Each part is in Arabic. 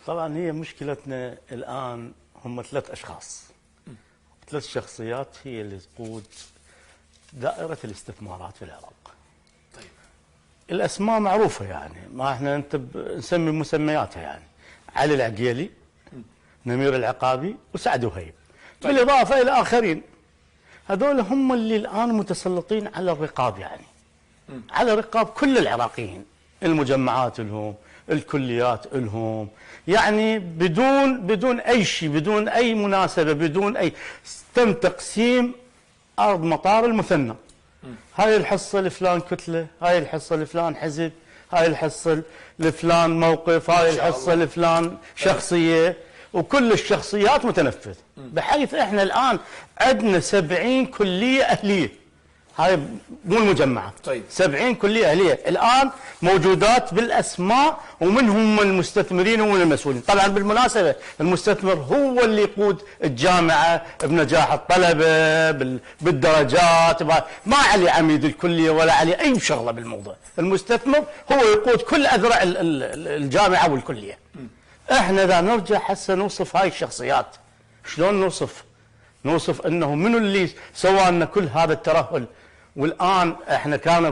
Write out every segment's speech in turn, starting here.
طبعا هي مشكلتنا الآن هم ثلاث أشخاص، ثلاث شخصيات هي اللي تقود دائرة الاستثمارات في العراق. طيب الأسماء معروفة يعني، ما احنا نسمي مسمياتها يعني: علي العقيلي، نمير العقابي، وسعد وهيب. طيب. بالإضافة إلى آخرين. هذول هم اللي الآن متسلطين على الرقاب يعني، على رقاب كل العراقيين. المجمعات لهم، الكليات لهم، يعني بدون أي شيء، بدون أي مناسبة، بدون أي. تم تقسيم أرض مطار المثنى. هاي الحصة لفلان كتلة، هاي الحصة لفلان حزب، هاي الحصة لفلان موقف، هاي الحصة لفلان شخصية، وكل الشخصيات متنفذ. بحيث احنا الآن عندنا 70 كلية أهلية. هاي مو المجمعات. طيب 70 كلية أهلية الآن موجودات بالأسماء، ومنهم المستثمرين ومن المسؤولين. طبعا بالمناسبة المستثمر هو اللي يقود الجامعة بنجاح الطلبة بالدرجات، ما عليه عميد الكلية ولا عليه أي شغلة بالموضوع. المستثمر هو يقود كل أذرع الجامعة والكلية. احنا إذا نرجع هسه نوصف هاي الشخصيات، شلون نوصف انه منو اللي سوى لنا كل هذا الترهل؟ والان احنا كان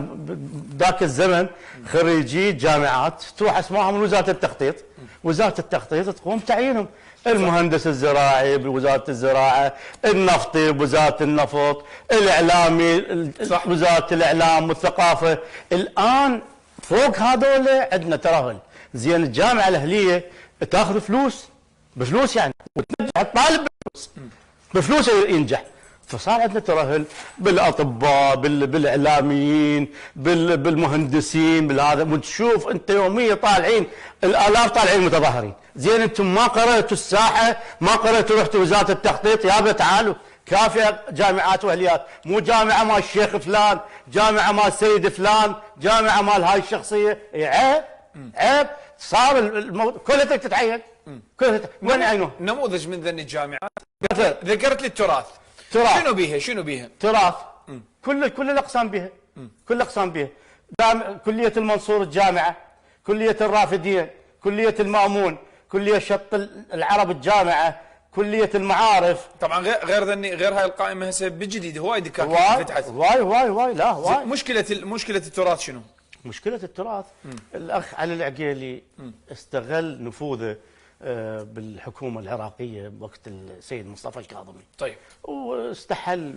ذاك الزمن خريجي جامعات تروح اسمائهم لوزاره التخطيط، وزاره التخطيط تقوم تعيينهم. المهندس الزراعي بوزاره الزراعه، النفطي بوزاره النفط، الاعلامي وزاره الاعلام والثقافه. الان فوق هذول عندنا ترهل. زين الجامعه الاهليه تاخذ فلوس بفلوس يعني، وتنجح الطالب بفلوس ينجح. فصار عندنا ترهل بالاطباء، بالاعلاميين، بالمهندسين، بالهذا. وتشوف انت يوميا طالعين الالاف طالعين متظاهرين. زين انتم ما قرأتوا الساحه، ما قرأتوا رحتوا وزاره التخطيط؟ يابا تعالوا، كافيه جامعات واهليات، مو جامعه مال الشيخ فلان، جامعه مال السيد فلان، جامعه مال هاي الشخصيه. عيب عيب. صار كلها تتعين، كلها وين يعينون؟ نموذج من ذني الجامعات ذكرت لي التراث. شنو بيها؟ تراث. كل الاقسام بها، كل الاقسام بها. كليه المنصور الجامعه، كليه الرافدين، كليه المامون، كليه شط العرب الجامعه، كليه المعارف. طبعا غير ذني، غير هاي القائمه هسه بالجديد هواي دكاتره فتحت. واي لا واي. مشكله التراث شنو؟ مشكله التراث الاخ علي العقيلي استغل نفوذه بالحكومة العراقية بوقت السيد مصطفى الكاظمي. طيب. واستحل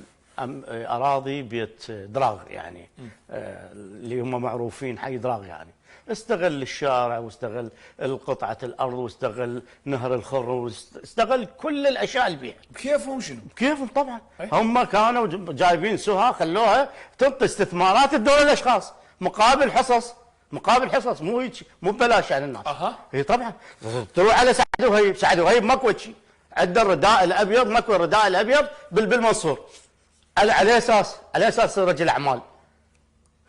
أراضي بيت دراغ يعني، اللي هم معروفين حي دراغ يعني. استغل الشارع، واستغل قطعة الأرض، واستغل نهر الخر، واستغل كل الأشياء اللي بيها. بكيفهم شنو؟ بكيفهم طبعا. هم كانوا جايبين سها خلوها تنطي استثمارات الدولة الأشخاص مقابل حصص، مو هيك، مو ببلاش يعني الناس. اي طبعا. تروح على سعد وهيب ماكو شيء، عنده الرداء الابيض، ماكو الرداء الابيض بالمنصور. على اساس رجل اعمال.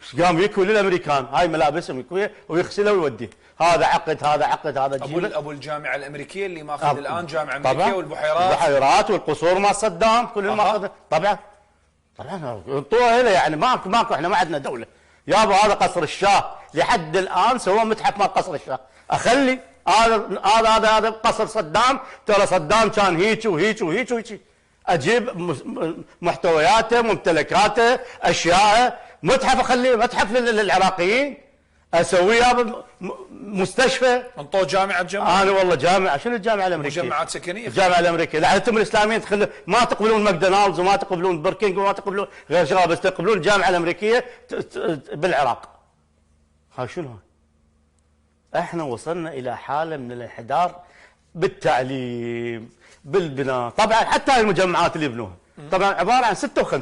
ايش قام يكوي للامريكان؟ هاي ملابسهم يكويها ويغسلها ويوديه. هذا عقد، هذا جيل. ابو الجامعه الامريكيه اللي ماخذ الان جامعه امريكيه، والبحيرات، والقصور مال صدام، كل ماخذ. طبعا انطوها هنا يعني. ماكو احنا ما عندنا دوله. يابا هذا قصر الشاه لحد الان سووا متحف مال قصر الشاه. اخلي هذا قصر صدام. ترى صدام كان هيك وهيك وهيك وهيك. اجيب محتوياته، ممتلكاته، اشياءه، متحف. اخليه متحف للعراقيين. اسوي مستشفى. انطوه جامعه انا والله جامعه. شنو الجامعه الامريكيه؟ مجمعات سكنيه. الجامعه الامريكيه. لا انتم الاسلاميين ما تقبلون ماكدونالدز، وما تقبلون بركينج، وما تقبلون غير شغله، بس تقبلون الجامعه الامريكيه بالعراق. هاي شنو؟ احنا وصلنا الى حاله من الانحدار بالتعليم، بالبناء. طبعا حتى المجمعات اللي يبنوها طبعا عباره عن 56